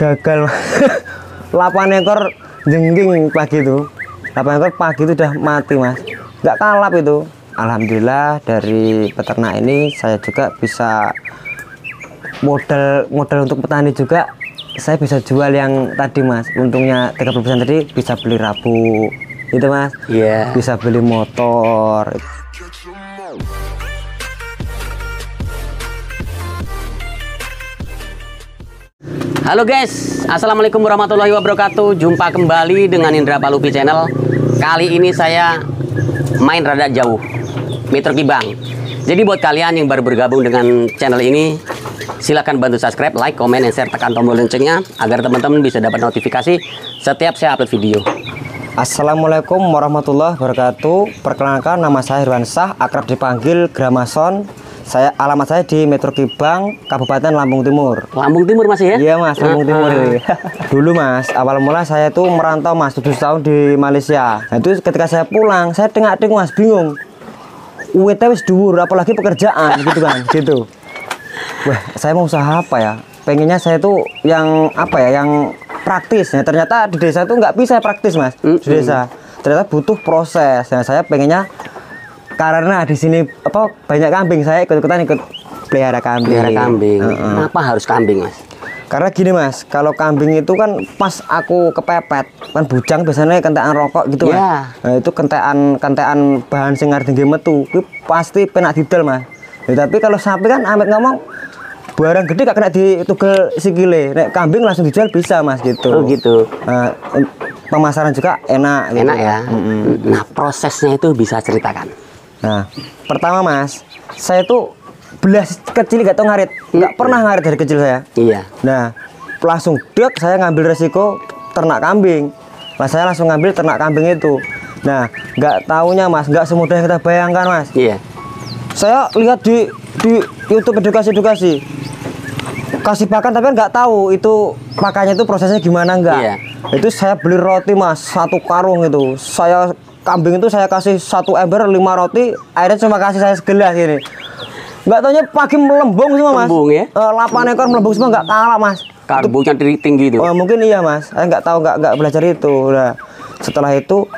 gagal. 8 ekor jengking pagi itu. 8 ekor pagi itu udah mati mas, nggak kalap itu. Alhamdulillah dari peternak ini saya juga bisa modal untuk petani juga. Saya bisa jual yang tadi mas, untungnya 30% tadi bisa beli rabu itu mas. Iya. Bisa beli motor. Halo guys, assalamualaikum warahmatullahi wabarakatuh. Jumpa kembali dengan Indra Palupi Channel. Kali ini saya main rada jauh, Metro Kibang. Jadi buat kalian yang baru bergabung dengan channel ini, silakan bantu subscribe, like, komen, dan share, tekan tombol loncengnya agar teman-teman bisa dapat notifikasi setiap saya upload video. Assalamualaikum warahmatullahi wabarakatuh. Perkenalkan, nama saya Irwansyah, akrab dipanggil Gramason. Alamat saya di Metro Kibang, Kabupaten Lampung Timur. Lampung Timur masih ya? Iya mas, Lampung Timur. Dulu mas, awal mula saya tuh merantau mas, 7 tahun di Malaysia. Nah itu ketika saya pulang, saya tengok-tengok mas, bingung. UIT wis dhuwur, apalagi pekerjaan gitu kan, gitu. Wah, saya mau usaha apa ya? Pengennya saya tuh yang apa ya, yang praktis. Nah, ternyata di desa tuh nggak bisa praktis mas, di desa. Ternyata butuh proses. Nah, saya pengennya karena di sini apa banyak kambing, saya ikut pelihara kambing. Kenapa harus kambing mas? Karena gini mas, kalau kambing itu kan pas aku kepepet, kan bujang biasanya kentekan rokok gitu mas. Nah, itu kentekan bahan singar tinggi metu, itu pasti penak didel mas. Ya, tapi kalau sapi kan amit ngomong barang gede gak kena ditugel sikile, nek kambing langsung dijual bisa mas gitu. Oh gitu. Pemasaran juga enak. Gitu. Enak ya. Nah prosesnya itu bisa ceritakan. Nah pertama mas, saya tuh belas kecil gak tau ngarit, nggak pernah ngarit dari kecil saya. Iya. Nah langsung dek saya ngambil resiko ternak kambing. Nah saya langsung ngambil ternak kambing itu. Nah nggak taunya mas, nggak semudah yang kita bayangkan mas. Iya. Saya lihat di YouTube edukasi kasih pakan, tapi nggak tahu itu pakannya itu prosesnya gimana enggak. Iya. Itu saya beli roti mas, 1 karung itu. Saya kambing itu saya kasih 1 ember 5 roti, airnya cuma kasih saya segelas ini. Nggak taunya pagi melembung semua mas. Melembung ya? 8 ekor melembung semua, nggak kalah mas. Karbonya tinggi itu. Oh mungkin iya mas, saya nggak tahu, nggak belajar itu. Nah setelah itu,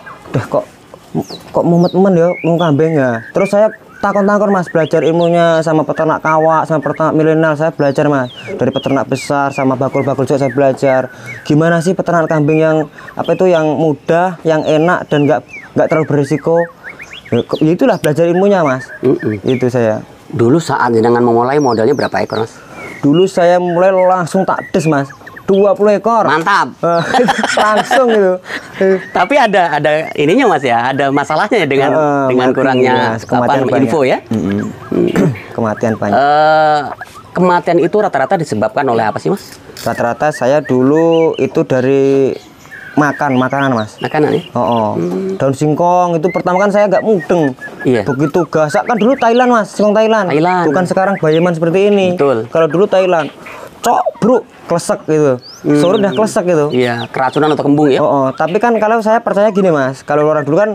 kok mumet-mumet ya mau kambing ya. Terus saya takon-takon mas, belajar ilmunya sama peternak kawak, sama peternak milenial. Saya belajar mas, dari peternak besar sama bakul-bakul juga saya belajar. Gimana sih peternak kambing yang apa itu, yang mudah, yang enak dan nggak terlalu berisiko. Ya, itulah belajar ilmunya mas. Itu saya. Dulu saat dengan memulai modalnya berapa ekor mas? Dulu saya mulai langsung tak des mas, 20 ekor. Mantap. Langsung gitu. Tapi ada ininya mas ya, ada masalahnya ya dengan kurangnya info ya. Kematian banyak. Kematian itu rata-rata disebabkan oleh apa sih mas? Rata-rata saya dulu itu dari makanan mas. Makanan ya? Daun singkong itu pertama kan saya nggak mudeng. Iya. Begitu gasak kan dulu Thailand mas, singkong Thailand. Bukan sekarang bayeman seperti ini. Betul. Kalau dulu Thailand, cok bro, klesek gitu. Sore udah klesek gitu. Iya, keracunan atau kembung ya? Tapi kan kalau saya percaya gini mas, kalau orang dulu kan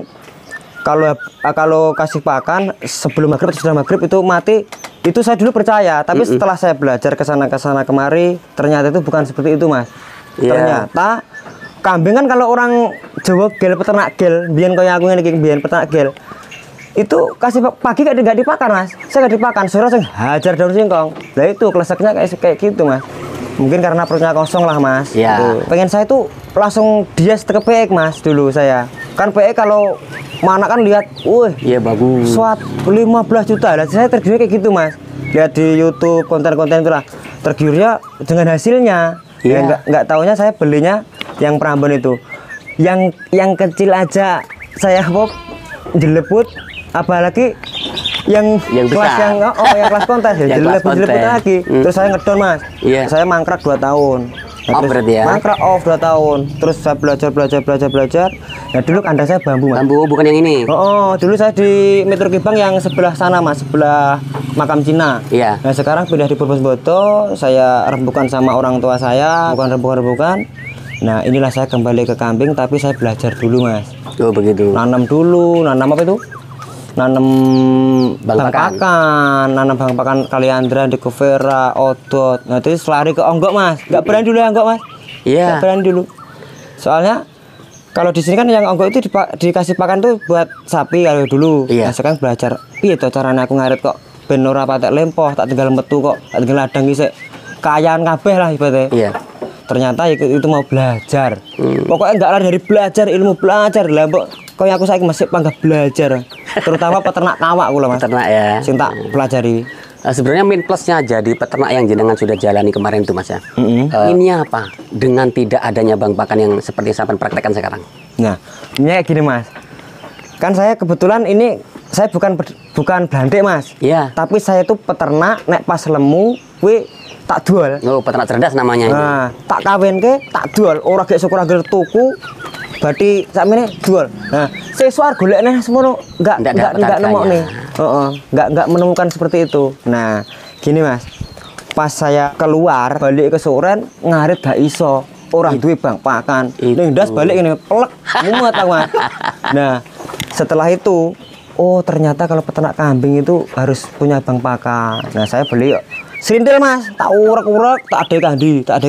kalau kasih pakan sebelum maghrib atau setelah maghrib itu mati, itu saya dulu percaya. Tapi setelah saya belajar kesana kemari, ternyata itu bukan seperti itu mas. Ternyata kambing kan kalau orang Jawa gel, peternak gel, biyen kaya aku ngene iki, biyen peternak gel. Itu kasih pagi nggak dipakan mas, saya nggak dipakan, sore langsung hajar daun singkong. Nah itu kleseknya kayak gitu mas. Mungkin karena perutnya kosong lah mas. Iya. Pengen saya tuh langsung dias ke PX mas dulu saya. Kan PX kalau mana kan lihat, iya bagus. Suat 15 juta lah, saya tergiur kayak gitu mas. Lihat di YouTube konten-konten itulah, tergiurnya dengan hasilnya. Iya. Ya nggak taunya saya belinya yang Prambon itu, yang kecil aja saya jeleput, apalagi yang kelas besar. yang kelas kontes ya jeleput lagi. Terus saya ngedon mas. Iya. Saya mangkrak 2 tahun. Nah, berarti ya? Mangkrak 2 tahun. Terus saya belajar. Nah dulu kandang saya bambu mas. Bambu bukan yang ini. Dulu saya di Metro Kibang yang sebelah sana mas, sebelah makam Cina. Iya. Nah sekarang pindah di Purwosboto, saya rembukan sama orang tua saya, bukan rembukan. Nah inilah saya kembali ke kambing, tapi saya belajar dulu mas. Oh begitu. Nanam dulu, nanam apa itu? Nanam bang pakan Kaliandra, Dekovera, Odot. Nah itu selari ke onggok mas, nggak berani dulu onggok mas. Iya. Nggak berani dulu. Soalnya kalau di sini kan yang onggo itu dikasih pakan tuh buat sapi kalau dulu. Iya. Nah, sekarang belajar. Piye to carane aku ngarit kok ben ora patek lempoh, tak tinggal metu kok, tak tinggal ladang isik. Kayaan kabeh lah ibaratnya. Iya. Ternyata itu mau belajar. Pokoknya enggak lari dari belajar, ilmu belajar lah, Mbok. Kayak aku saiki masih panggah belajar. Terutama peternak kawak kula, Mas. Peternak ya. Sing tak pelajari. Sebenarnya min plusnya jadi peternak yang jenengan sudah jalani kemarin itu, Mas ya. Ini apa? Dengan tidak adanya bang pakan yang seperti sampean praktekkan sekarang. Nah, ini kayak gini, Mas. Kan saya kebetulan ini saya bukan blantik, Mas. Iya. Tapi saya tuh peternak nek pas lemu kuwi tak jual. Oh, peternak cerdas namanya ini. Nah, tak kawinke, tak jual. Ora gek syukur anggere tuku. Berarti sakmene jual. Nah, siswa golekne semono enggak nemokne. Heeh, enggak menemukan seperti itu. Nah, gini, Mas. Pas saya keluar balik ke Soren ngarit gak iso. Ora duwe bang pakan. Ning ndas balik ngene plek mumet aku, Mas. Nah, setelah itu oh ternyata kalau peternak kambing itu harus punya bang pakan. Nah, saya beli serintil, Mas, tak urek-urek, tak ada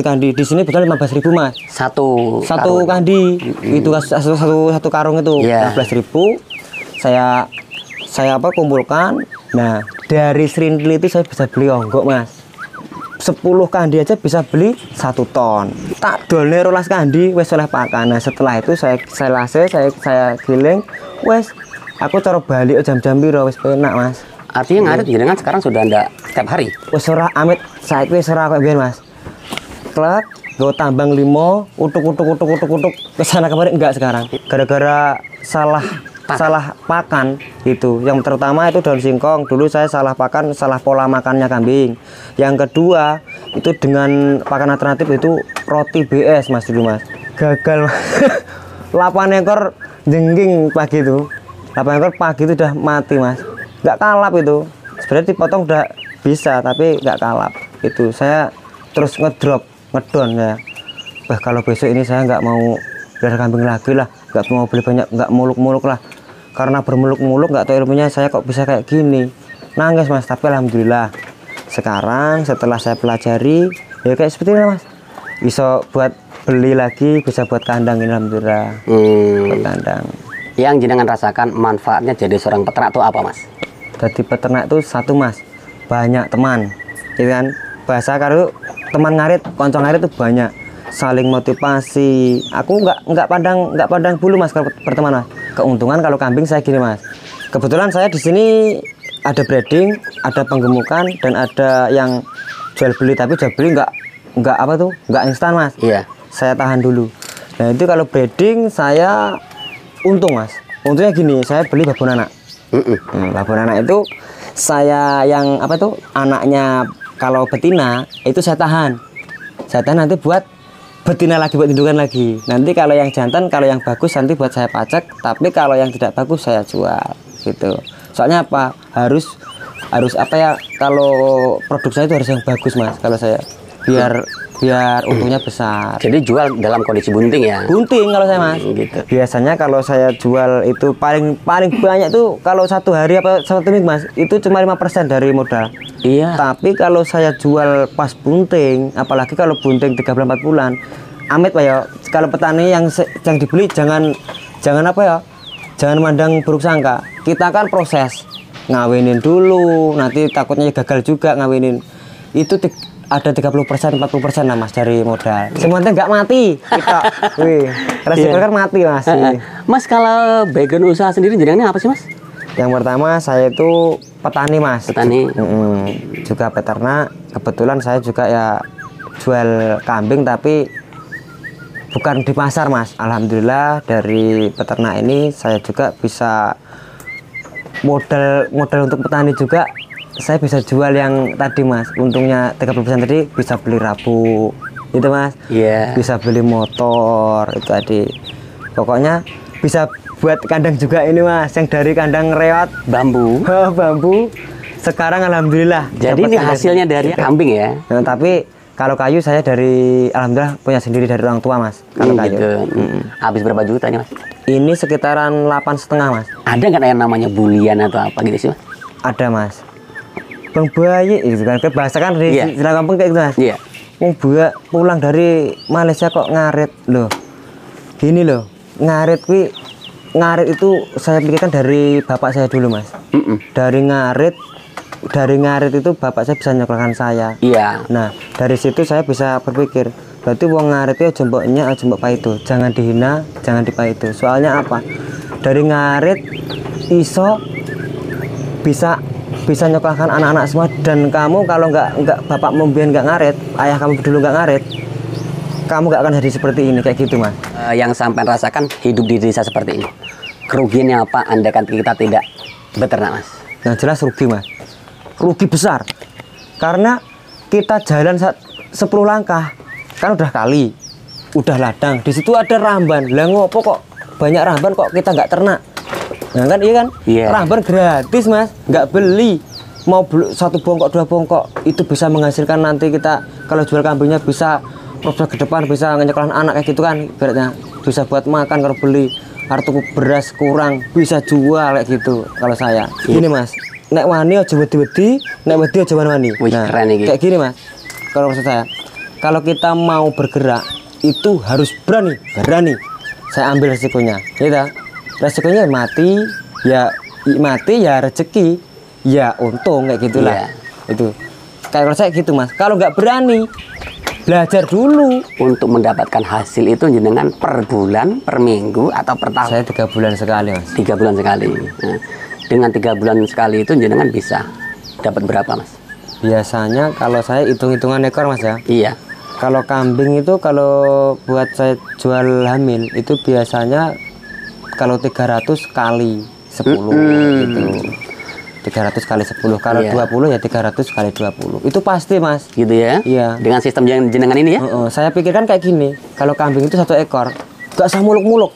kandi. Di sini betul 15.000, Mas. Satu kandi. Itu satu karung itu 15.000. Saya kumpulkan. Nah, dari serintil itu saya bisa beli onggok, Mas. 10 kandi aja bisa beli 1 ton. Tak dolne 12 kandi wis oleh pakan. Nah, setelah itu saya giling, wis aku cara balik jam-jam piro wis penak, Mas. Artinya ngarit jenengan sekarang sudah ndak setiap hari. Wis ora amit saiki wis ora koyo biyen, Mas. Klek, go tambang 5, utuk kesana kemarin enggak sekarang. Gara-gara salah pakan itu. Yang terutama itu daun singkong. Dulu saya salah pakan, salah pola makannya kambing. Yang kedua, itu dengan pakan alternatif itu roti BS, Mas, dulu, Mas. Gagal. 8 ekor jengking pagi itu. 8 ekor pagi itu udah mati, Mas. Nggak kalap itu. Sebenarnya dipotong udah bisa, tapi nggak kalap. Itu saya terus ngedon ya. Bah, kalau besok ini saya nggak mau biar kambing lagi lah, nggak mau beli banyak, nggak muluk-muluk lah. Karena bermuluk-muluk nggak tahu ilmunya, saya kok bisa kayak gini. Nangis, Mas, tapi alhamdulillah. Sekarang setelah saya pelajari, ya kayak seperti ini, Mas. Bisa buat beli lagi, bisa buat kandang ini, alhamdulillah. Buat kandang. Yang jenengan rasakan manfaatnya jadi seorang peternak itu apa, Mas? Jadi peternak itu satu, Mas, banyak teman, gitu kan. Bahasa kalau teman ngarit, koncong ngarit itu banyak, saling motivasi. Aku nggak pandang bulu, Mas, kalau berteman, Mas. Keuntungan kalau kambing saya gini, Mas. Kebetulan saya di sini ada breeding, ada penggemukan, dan ada yang jual beli. Tapi jual beli nggak instan, Mas. Iya. Saya tahan dulu. Nah, itu kalau breeding saya untung, Mas. Untungnya gini, saya beli babon anak. Babon anak itu saya yang anaknya kalau betina itu saya tahan nanti buat betina lagi, buat indukan lagi. Nanti kalau yang jantan, kalau yang bagus nanti buat saya pacak, tapi kalau yang tidak bagus saya jual gitu. Soalnya apa, harus kalau produk saya itu harus yang bagus, Mas, kalau saya biar untungnya besar. Jadi jual dalam kondisi bunting ya? Bunting kalau saya, Mas. Gitu. Biasanya kalau saya jual itu paling banyak tuh kalau satu hari apa satu minggu, Mas, itu cuma 5% dari modal. Iya. Tapi kalau saya jual pas bunting, apalagi kalau bunting 3 bulan 4 bulan, amit, Pak, ya. Kalau petani yang dibeli jangan mandang buruk sangka. Kita kan proses ngawinin dulu, nanti takutnya gagal juga ngawinin. Itu ada 30%, 40% lah, Mas, dari modal. Semuanya nggak mati kita. Resiko kan mati, Mas. Mas, kalau background usaha sendiri jenengannya apa sih, Mas? Yang pertama saya itu petani, Mas. Petani. Juga peternak. Kebetulan saya juga ya jual kambing tapi bukan di pasar, Mas. Alhamdulillah dari peternak ini saya juga bisa modal untuk petani juga. Saya bisa jual yang tadi, Mas, untungnya 30% tadi bisa beli rabu itu, Mas. Iya. Bisa beli motor itu tadi. Pokoknya bisa buat kandang juga ini, Mas, yang dari kandang reot bambu. Bambu. Sekarang alhamdulillah. Jadi ini hasilnya dari kambing ya. Nah, tapi kalau kayu saya alhamdulillah punya sendiri dari orang tua, Mas. Kalau kayu. Gitu. Habis berapa juta nih, Mas? Ini sekitaran 8,5, Mas. Ada nggak yang namanya bulian atau apa gitu sih, Mas? Ada, Mas. Bang bayi itu kan bahasa kan di Iya. kampung kayak gitu, Mas. Iya. Wong pulang dari Malaysia kok ngarit loh. Gini loh, ngarit itu saya pikirkan dari bapak saya dulu mas. Dari ngarit itu bapak saya bisa nyekolahkan saya. Iya. Nah dari situ saya bisa berpikir, berarti wong ngarit itu jemboknya jembok paitu, jangan dihina, jangan dipaitu. Soalnya apa? Dari ngarit iso bisa nyekolahkan anak-anak semua, dan kamu kalau nggak bapak membian nggak ngarit, ayah kamu dulu nggak ngarit, kamu nggak akan jadi seperti ini kayak gitu mas. Yang sampai rasakan hidup di desa seperti ini, kerugiannya apa andaikan kita tidak beternak mas? Yang jelas rugi mas, rugi besar, karena kita jalan 10 langkah kan udah kali, udah ladang, di situ ada ramban, lah ngopo kok banyak ramban kok kita nggak ternak? Nah kan iya kan, ramban gratis mas, nggak beli, mau beli 1 bongkok 2 bongkok itu bisa menghasilkan nanti kita kalau jual kambingnya bisa prospek ke depan, bisa nyekolahkan anak kayak gitu kan, ibaratnya bisa buat makan. Kalau beli kartu beras kurang bisa jual kayak gitu. Kalau saya gini mas, nek wani aja wedi-wedi, nek wedi aja wani. Nah kayak gini mas, kalau maksud saya kalau kita mau bergerak itu harus berani. Saya ambil resikonya, gitu. Resikonya mati ya rezeki ya untung kayak gitulah. Itu kayak kalau saya gitu mas, kalau nggak berani belajar dulu untuk mendapatkan hasil itu jenengan per bulan, per minggu atau per tahun? Saya 3 bulan sekali mas. 3 bulan sekali. Nah, dengan 3 bulan sekali itu jenengan bisa dapat berapa mas? Biasanya kalau saya hitung-hitungan ekor mas ya. Iya. Kalau kambing itu kalau buat saya jual hamil itu biasanya kalau 300 kali 10 gitu. 300 kali 10. Kalau 20 ya 300 kali 20. Itu pasti mas. Gitu ya? Iya. Dengan sistem jenengan ini ya? Saya pikirkan kayak gini. Kalau kambing itu 1 ekor, gak usah muluk-muluk.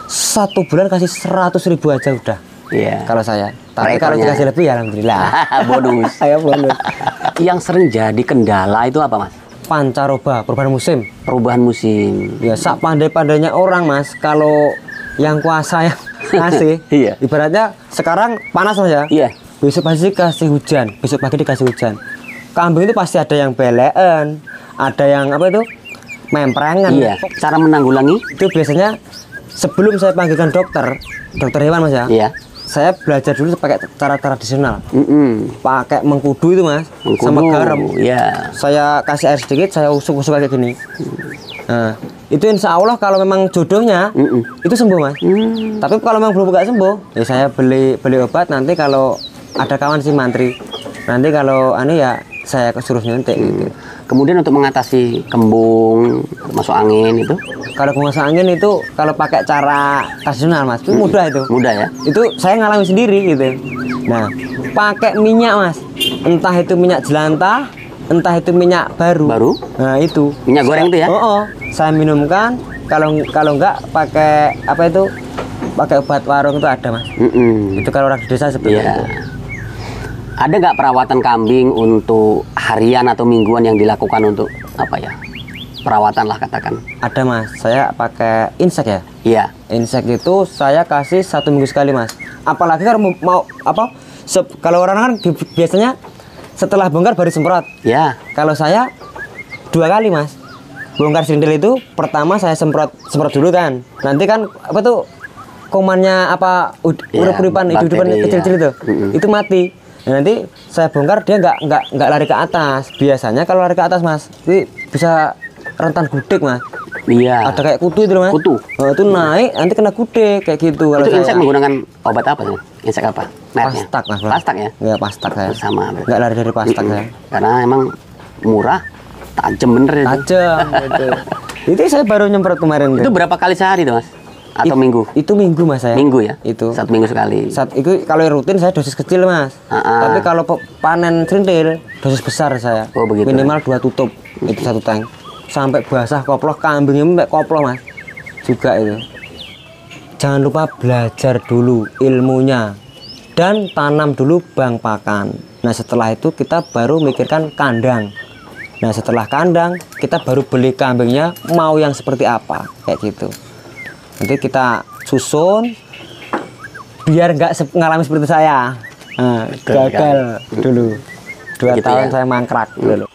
1 bulan kasih 100.000 aja udah. Iya. Kalau saya. Tapi kalau dikasih lebih ya alhamdulillah. Bonus. Ayo bonus. Yang sering jadi kendala itu apa mas? Pancaroba, perubahan musim. Perubahan musim. Ya sak pandai-pandainya orang mas. Kalau yang kuasa yang ngasih, iya. Ibaratnya sekarang panas mas ya. Iya. Besok pasti kasih hujan, besok pagi dikasih hujan. Kambing itu pasti ada yang belean, ada yang apa itu memprengan. Iya. Cara menanggulangi itu biasanya sebelum saya panggilkan dokter hewan mas ya. Iya. Saya belajar dulu pakai cara tradisional. Pakai mengkudu itu mas, sama garam. Iya. Saya kasih air sedikit, saya usuk-usuk kayak gini. Nah, itu insya Allah kalau memang jodohnya itu sembuh mas. Tapi kalau memang belum nggak sembuh, ya saya beli obat. Nanti kalau ada kawan si mantri, nanti kalau aneh ya saya suruh nyuntik gitu. Kemudian untuk mengatasi kembung, masuk angin itu? Kalau masuk angin itu kalau pakai cara tradisional mas, itu mudah itu. Mudah ya? Itu saya ngalami sendiri gitu. Nah, pakai minyak mas, entah itu minyak jelantah, entah itu minyak baru. Nah itu. Minyak goreng itu ya? Saya minumkan. Kalau enggak pakai apa itu? Pakai obat warung itu ada mas. Itu kalau orang di desa seperti itu. Ada nggak perawatan kambing untuk harian atau mingguan yang dilakukan untuk apa ya? Perawatan lah katakan. Ada mas, saya pakai insek ya. Iya. Insek itu saya kasih 1 minggu sekali mas. Apalagi kalau mau apa? Kalau orang kan biasanya setelah bongkar baru semprot. Ya. Kalau saya 2 kali mas. Bongkar sindel itu pertama saya semprot dulu kan. Nanti kan apa tuh kumannya apa urip-uripan hidup-hidupan kecil-kecil itu. Itu mati. Nah, nanti saya bongkar dia nggak lari ke atas. Biasanya kalau lari ke atas mas, itu bisa rentan gudeg mas. Iya. Ada kayak kutu itu mas. Kutu. Oh, itu naik nanti kena gudeg kayak gitu. Itu insek menggunakan obat apa sih? Insek apa? Merknya? Pastak mas. Pastak ya? Iya pastak saya. Sama. Nggak lari dari pastak saya. Karena emang murah, tajam bener itu. Tajam. Gitu. Itu saya baru nyemprot kemarin. Itu berapa kali sehari tuh mas? Atau minggu? Itu minggu mas saya. Minggu ya? Itu 1 minggu sekali. Itu kalau rutin saya dosis kecil mas. Tapi kalau panen serintil dosis besar saya. Oh begitu. Minimal 2 tutup itu 1 tank. Sampai basah koploh kambingnya sampai koploh mas. Juga itu. Jangan lupa belajar dulu ilmunya dan tanam dulu bang pakan. Nah setelah itu kita baru mikirkan kandang. Nah setelah kandang kita baru beli kambingnya mau yang seperti apa kayak gitu. Nanti kita susun biar nggak ngalami seperti saya. Gagal dulu 2 tahun saya mangkrak dulu.